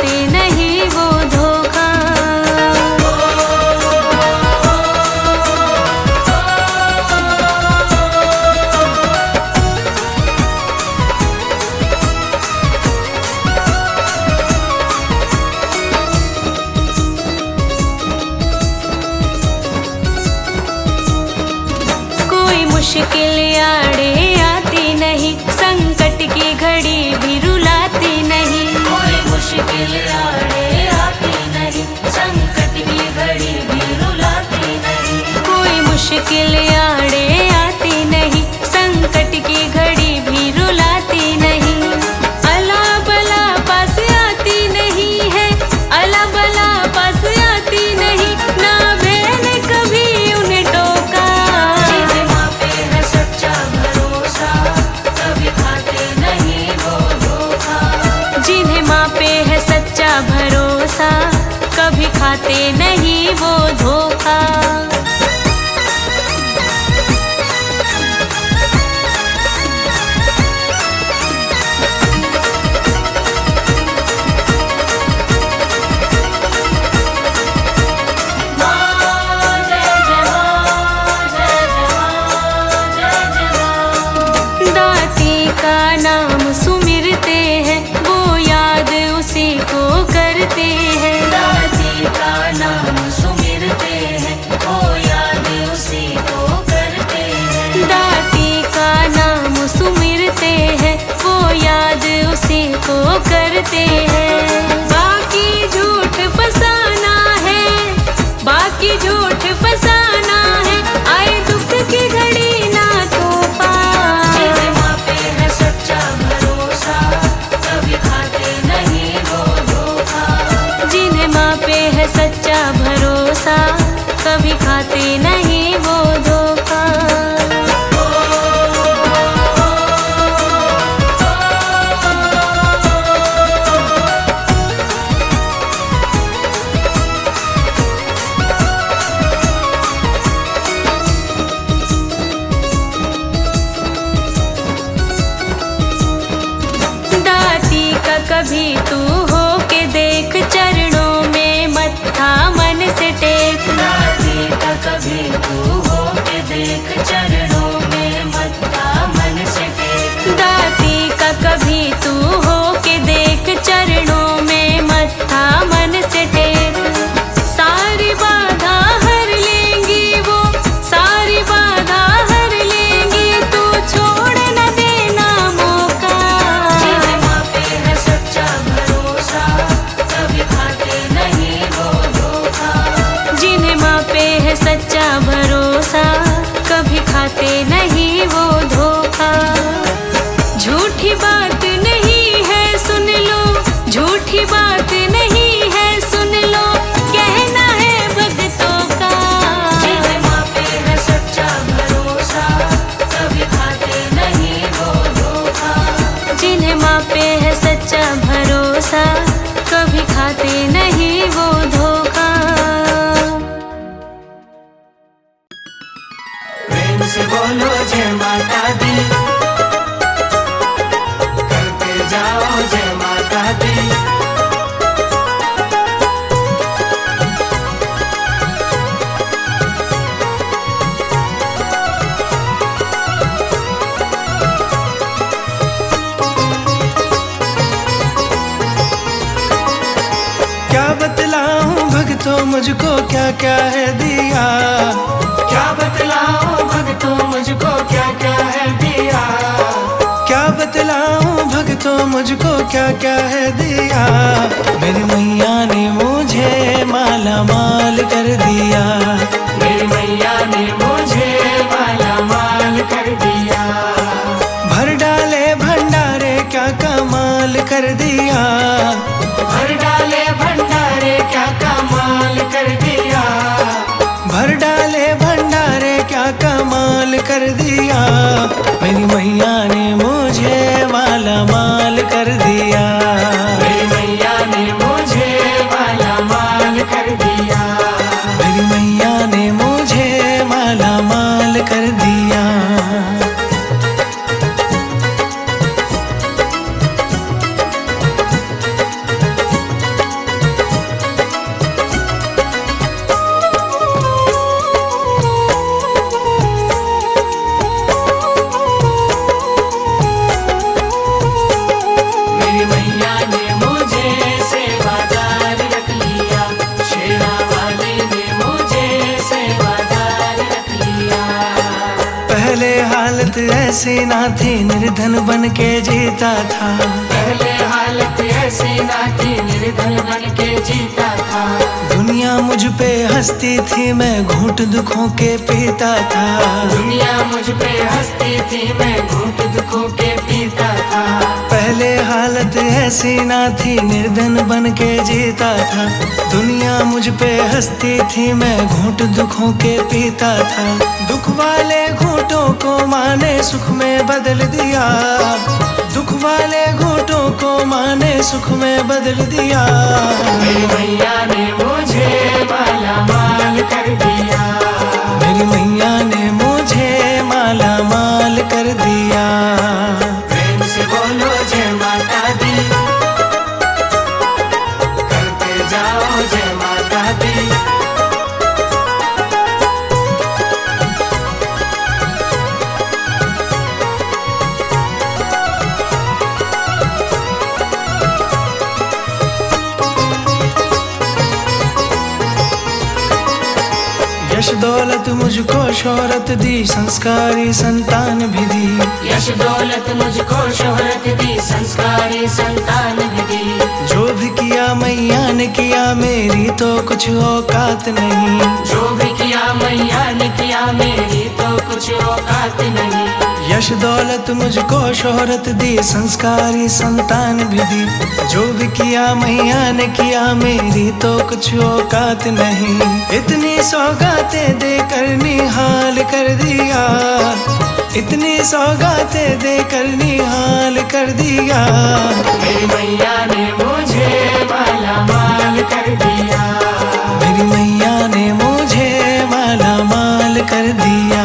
खाते नहीं वो धोखा। कोई मुश्किल आड़े आती नहीं, संकट की घड़ी भी रुलाती नहीं। कोई मुश्किल आड़े आती नहीं, संकट की घड़ी भी रुलाती नहीं। कोई मुश्किल आड़े आती नहीं, संकट की घड़ी भी रुलाती नहीं। अला बला पास आती नहीं है, अला बला पास आती नहीं, ना मैंने कभी उन्हें टोका। जिन्हें माँ पे है सच्चा भरोसा, कभी खाते नहीं वो धोखा। जिन्हें माँ पे है सच्चा भरोसा, कभी खाते नहीं वो धोखा। दाती का नाम सुमिरते हैं, वो याद उसी को करते हैं। दाती का नाम सुमिरते हैं, वो याद उसी को करते हैं। दाती का नाम सुमिरते हैं, वो याद उसी को करते हैं। बाकी झूठ फसाना है, बाकी झूठ फसाना है, आए दुख की घड़ी ना तोपा। जिन्हें माँ पे है सच्चा भरोसा, कभी खाते नहीं वो धोखा। जिन्हें माँ पे है सच्चा भरोसा, कभी खाते नहीं वो धोखा। दाती का कभी तू हो के देख, चरणों में मत्था मन से टेक। दाती का कभी तू हो के देख, चरणों में मत्था मन से टेक। दाती का कभी तू हो के देख, चरणों में मत्था मन से टेक। सारी बाधा हर लेंगी वो, सारी बाधा हर लेंगी, तू छोड़ न देना मौका। जिन्हें माँ पे है सच्चा भरोसा, कभी खाते नहीं वो धोखा। जिन्हें माँ पे है सच्चा भरोसा, कभी खाते नहीं वो धोखा। झूठी बात नहीं है सुन लो, झूठी बात नहीं है सुन लो, कहना है भक्तों का। जिन्हें माँ पे है सच्चा भरोसा, कभी खाते नहीं वो धोखा। जिन्हें माँ पे है सच्चा भरोसा, कभी खाते नहीं वो धोखा। प्रेम से बोलो जय माता दी, करते जाओ जय माता दी। क्या बतलाऊं भक्तों मुझको क्या क्या है दिया। क्या बतलाओ भक्तों मुझको क्या क्या है दिया। क्या बतलाऊं भक्तों मुझको क्या क्या है दिया। मेरी मैया ने मुझे माला माल कर दिया। मेरी मैया ने मुझे माला माल कर दिया। भर डाले भंडारे क्या कमाल कर दिया। भर डाले भंडारे क्या कमाल कर दिया। भर डाले भंडारे क्या कमाल कर दिया। मेरी मैया ने मुझे माला माल कर दिया। मेरी मैया ऐसी ना थी, निर्धन बन के जीता था। पहले हालत ऐसी ना थी, निर्धन बन के जीता था। दुनिया मुझ पे हंसती थी, मैं घूंट दुखों के पीता था। दुनिया मुझ पे हंसती थी, मैं घूंट दुखों के पीता था। पहले हालत ऐसी ना थी, निर्धन बन के जीता था। दुनिया मुझ पे हंसती थी, मैं घूंट दुखों के पीता था। दुख वाले घूंटों को माँ ने सुख में बदल दिया। दुख वाले घूंटों को माँ ने सुख में बदल दिया। मेरी मैया ने मुझे माला माल कर दिया। मेरी मैया ने मुझे माला माल कर दिया। प्रेम से बोलो जय माता दी, करते जाओ जय माता दी। यश दौलत मुझको शोहरत दी, संस्कारी संतान भी दी। यश दौलत मुझको शोहरत दी, संस्कारी संतान भी दी। जो भी किया मैया ने किया, मेरी तो कुछ औकात नहीं। जो भी किया मैया ने किया, मेरी तो कुछ औकात नहीं। यश दौलत मुझको शोहरत दी, संस्कारी संतान भी दी। जो भी किया मैया ने किया, मेरी तो कुछ औकात नहीं। इतनी सौगातें देकर निहाल कर दिया। इतनी सौगातें देकर निहाल कर दिया। मेरी मैया ने मुझे माला माल कर दिया। मेरी मैया ने मुझे माला माल कर दिया।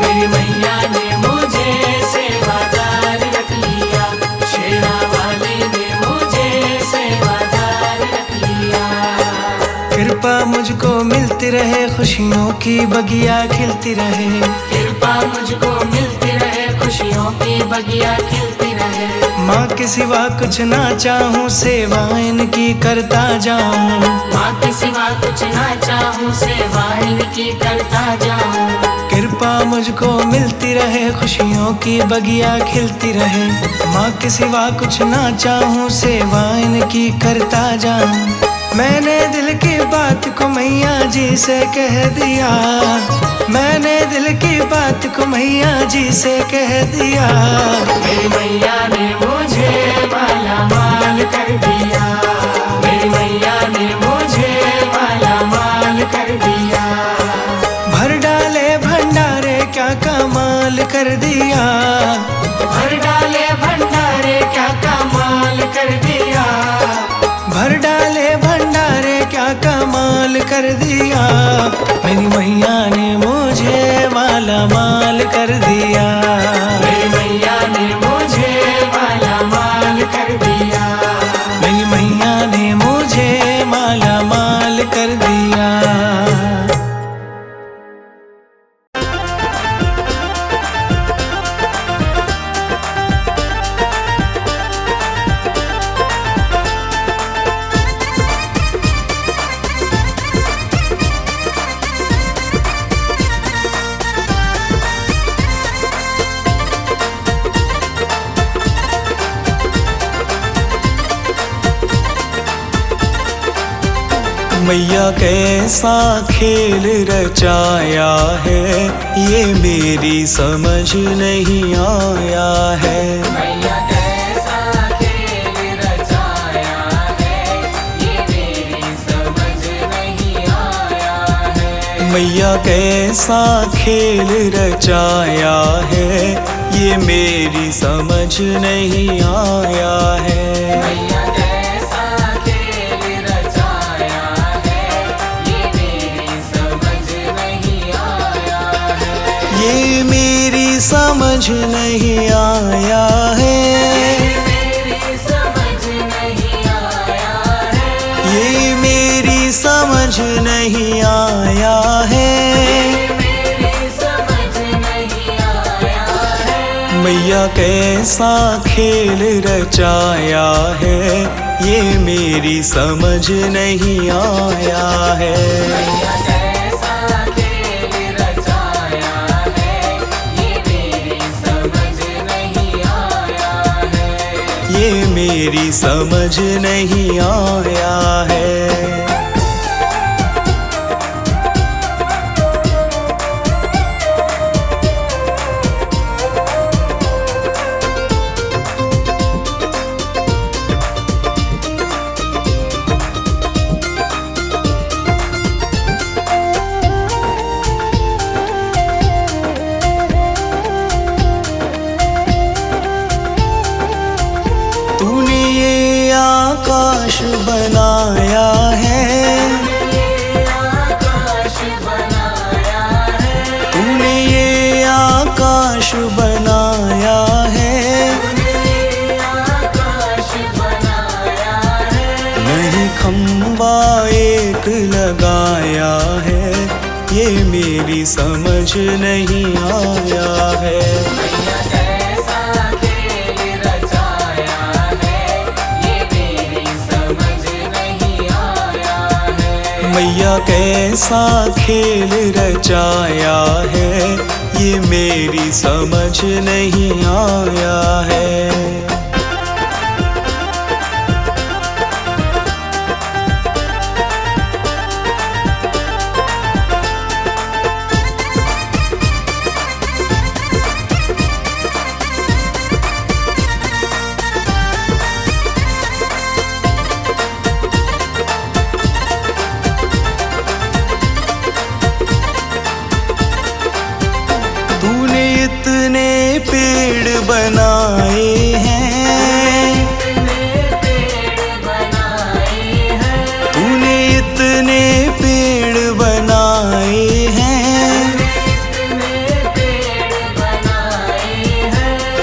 मेरी मैया ने मुझे सेवादार रख लिया। शेरा वाली ने मुझे सेवादार रख लिया। कृपा मुझको मिलती रहे, खुशियों की बगिया खिलती रहे। कृपा मुझको मिलती रहे, खुशियों की बगिया खिलती रहे। माँ के सिवा कुछ ना चाहूँ, सेवा इनकी करता जाऊँ। माँ के सिवा कुछ ना चाहूँ, सेवा इनकी करता जाऊँ। कृपा मुझको मिलती रहे, खुशियों की बगिया खिलती रहे। माँ के सिवा कुछ ना चाहूँ, सेवा इनकी करता जाऊँ। मैंने दिल की बात को मैया जी से कह दिया। मैंने दिल की बात को मैया जी से कह दिया। मेरी मैया ने मुझे माला माल कर दिया। मेरी मैया ने मुझे माला माल कर दिया। भर डाले भंडारे क्या कमाल कर दिया। भर डाले भंडारे क्या कमाल कर दिया। भर डाले भंडारे क्या कमाल कर दिया। मेरी मैया ने मुझे माला माल कर दिया। मेरी मैया ने मुझे माला माल कर दिया। मेरी मैया ने मुझे माला माल कर दिया। मैया कैसा खेल रचाया है, ये मेरी समझ नहीं आया है। मैया कैसा खेल रचाया है, ये मेरी समझ नहीं आया है। मैया कैसा खेल रचाया है, ये मेरी समझ नहीं आया है। मैया कैसा खेल रचाया है, ये मेरी समझ नहीं आया है। ये मेरी समझ नहीं आया है। मेरी समझ नहीं आया है। ये मेरी समझ नहीं आया है। कैसा खेल रचाया है, ये मेरी समझ नहीं आया है। मैया कैसा खेल रचाया है, ये मेरी समझ नहीं आया है। ये मेरी समझ नहीं आया है। तूने ये आकाश बनाया है, आकाश बनाया है, तूने ये आकाश बनाया है। आकाश बनाया है। नहीं खंबा एक लगाया है, ये मेरी समझ नहीं आया है। मैया कैसा खेल रचाया है, ये मेरी समझ नहीं आया है। मैया कैसा खेल रचाया है, ये मेरी समझ नहीं आया है। तूने इतने पेड़ बनाए हैं, तूने इतने पेड़ बनाए हैं।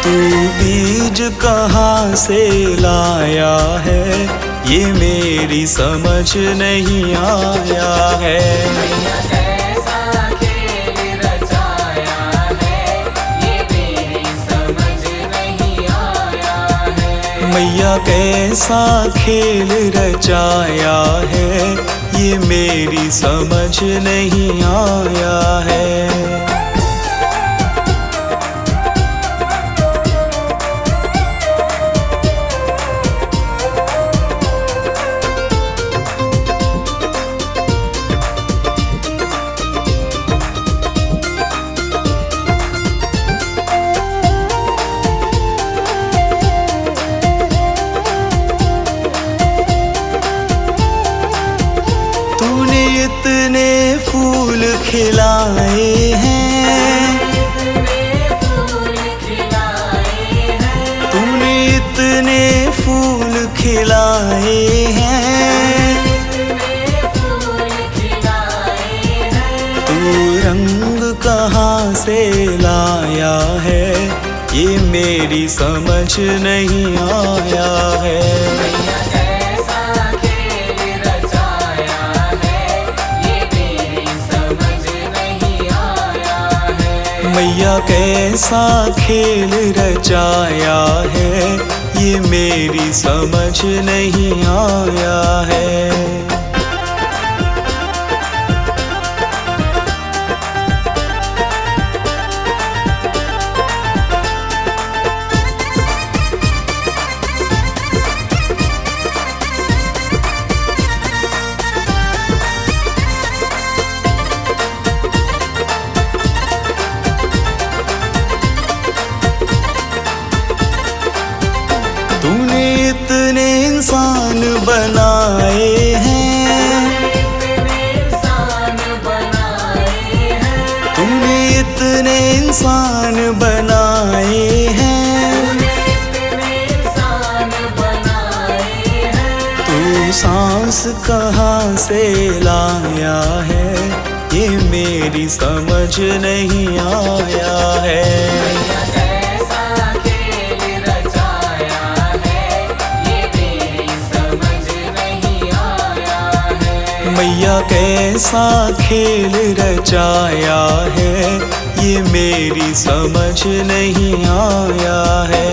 तू बीज कहाँ से लाया है, ये मेरी समझ नहीं आया है। मैया कैसा खेल रचाया है, ये मेरी समझ नहीं आया है। मैया कैसा खेल रचाया है, ये मेरी समझ नहीं आया है। तूने इतने फूल खिलाए हैं, फूल खिलाए हैं, तूने इतने फूल खिलाए हैं। फूल खिलाए हैं। तू रंग कहाँ से लाया है, ये मेरी समझ नहीं आया है। मैया कैसा खेल रचाया है, ये मेरी समझ नहीं आया है। मैया कैसा खेल रचाया है, ये मेरी समझ नहीं आया है। तूने इतने इंसान बनाए हैं, इंसान बनाए हैं, तूने इतने इंसान बनाए हैं। इंसान बनाए हैं। तू सांस कहाँ से लाया है, ये मेरी समझ नहीं आया है। मैया कैसा खेल रचाया है, ये मेरी समझ नहीं आया है। मैया कैसा खेल रचाया है, ये मेरी समझ नहीं आया है।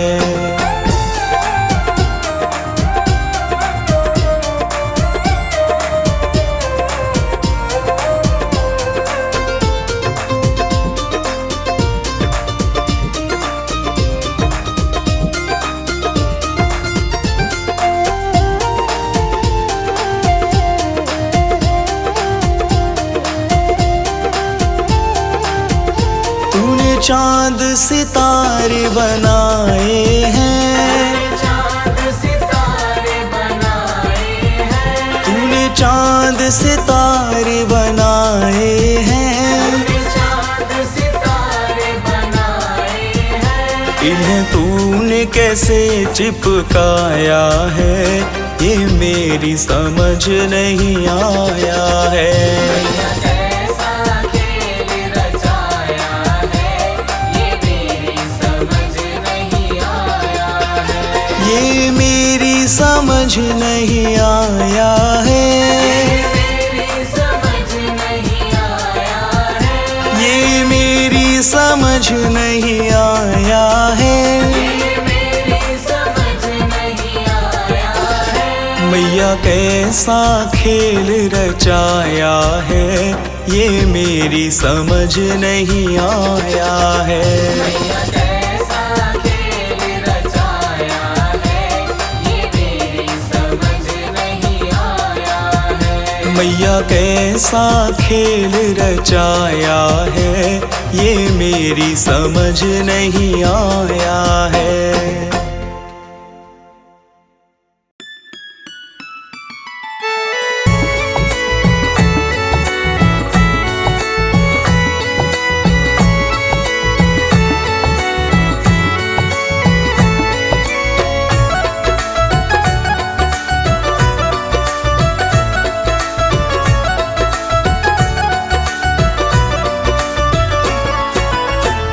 चांद सितारे बनाए हैं, चांद सितारे बनाए हैं, तूने चांद सितारे बनाए हैं, चांद सितारे बनाए हैं। इन्हें तूने कैसे चिपकाया है, ये मेरी समझ नहीं आया है। ये मेरी समझ नहीं आया है, ये मेरी समझ नहीं आया है। मैया कैसा खेल रचाया है, ये मेरी समझ नहीं आया है। मैया कैसा खेल रचाया है, ये मेरी समझ नहीं आया है।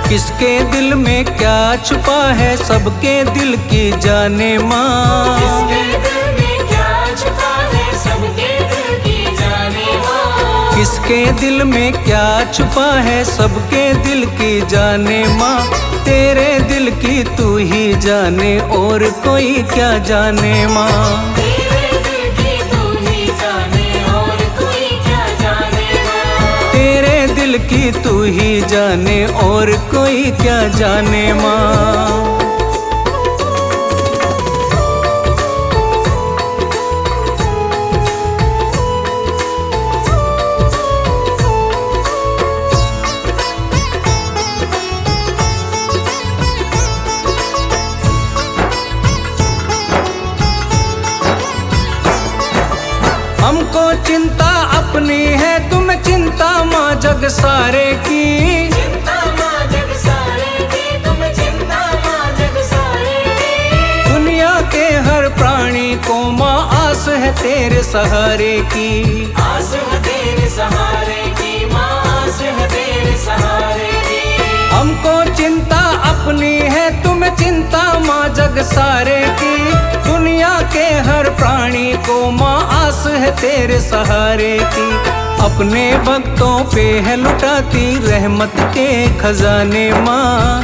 किसके दिल में क्या छुपा है, सबके दिल की जाने माँ। किसके दिल में क्या छुपा है, सबके दिल की जाने माँ। किसके दिल में क्या छुपा है, सबके दिल की जाने माँ। तेरे दिल की तू ही जाने और कोई क्या जाने माँ। तेरे दिल की तू ही जाने और कोई क्या जाने माँ। तेरे दिल की तू ही जाने और कोई क्या जाने माँ। हमको चिंता अपनी है, तुम्हें चिंता माँ जग सारे की। चिंता माँ जग सारे की, तुम चिंता माँ जग सारे की। दुनिया के हर प्राणी को माँ आस है तेरे सहारे की। आस है तेरे सहारे की माँ, आस है तेरे सहारे की। हमको चिंता अपनी है, तुम्हें चिंता माँ जग सारे की। दुनिया के हर प्राणी को माँ आस है तेरे सहारे की। अपने भक्तों पे है लुटाती रहमत के खजाने माँ।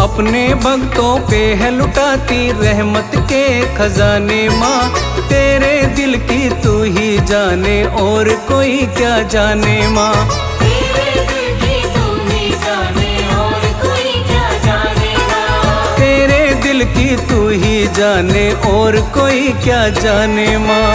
अपने भक्तों पे है लुटाती रहमत के खजाने माँ। तेरे दिल की तू ही जाने और कोई क्या जाने माँ। तेरे दिल की तू ही जाने और कोई क्या जाने माँ। तेरे दिल की तू ही जाने और कोई क्या जाने माँ।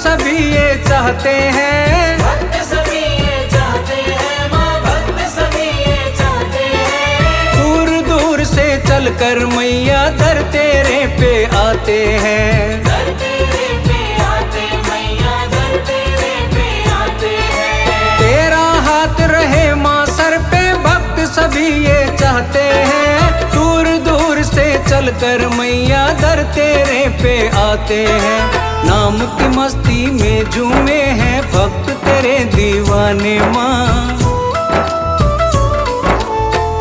सभी ये चाहते हैं, भक्त सभी ये चाहते हैं माँ, भक्त सभी ये चाहते हैं। दूर दूर से चलकर मैया दर तेरे पे आते हैं। दर तेरे पे आते मैया, दर तेरे पे आते हैं। तेरा हाथ रहे माँ सर पे, भक्त सभी ये चाहते हैं। दूर दूर से चल कर मैया दर तेरे पे आते हैं। नाम की मस्ती में झूमे हैं भक्त तेरे दीवाने माँ।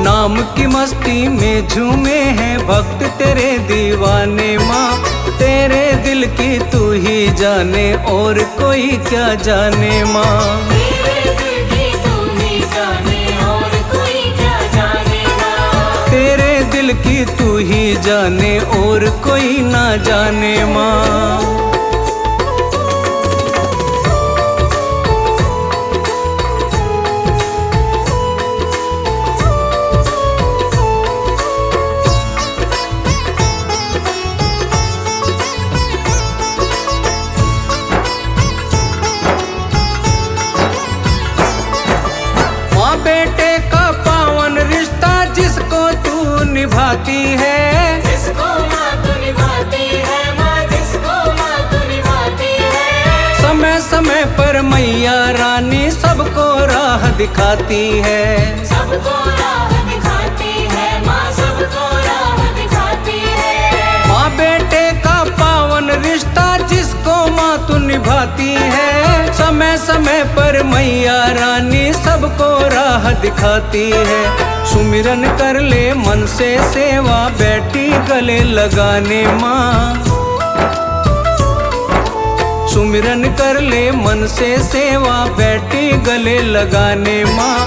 नाम की मस्ती में झूमे हैं भक्त तेरे दीवाने माँ। तेरे दिल की तू ही जाने और कोई क्या जाने माँ। तेरे दिल की तू ही जाने और कोई क्या जाने माँ। तेरे दिल की तू ही जाने और कोई ना जाने माँ। बेटे का पावन रिश्ता जिसको तू निभाती है, जिसको माँ तू निभाती है माँ, जिसको माँ तू निभाती है। समय समय पर मैया रानी सबको राह दिखाती है। सबको राह दिखाती है माँ, सबको राह दिखाती है। माँ बेटे का पावन रिश्ता जिसको माँ तू निभाती है। समय समय पर मैया रानी सबको राह दिखाती है। सुमिरन कर ले मन से सेवा बैठी गले लगाने माँ। सुमिरन कर ले मन से सेवा बैठी गले लगाने माँ।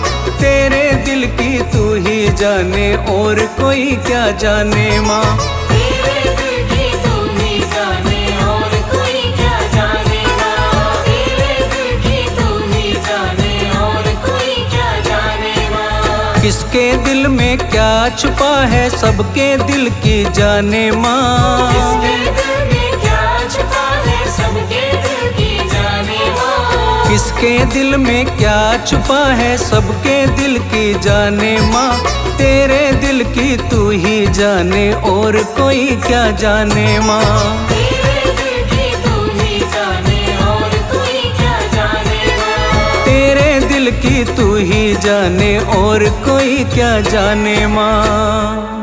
तेरे दिल की तू ही जाने और कोई क्या जाने माँ। तेरे दिल की तू ही जाने और कोई क्या जाने माँ। तेरे दिल की तू ही जाने और कोई क्या जाने माँ। किसके दिल में क्या छुपा है सबके दिल की जाने माँ। किसके दिल में क्या छुपा है सबके दिल की जाने माँ। किसके दिल में क्या छुपा है सबके दिल की जाने माँ। तेरे दिल की तू ही जाने और कोई क्या जाने माँ। तेरे दिल की तू ही जाने और कोई क्या जाने माँ। तेरे दिल की तू ही जाने और कोई क्या जाने माँ।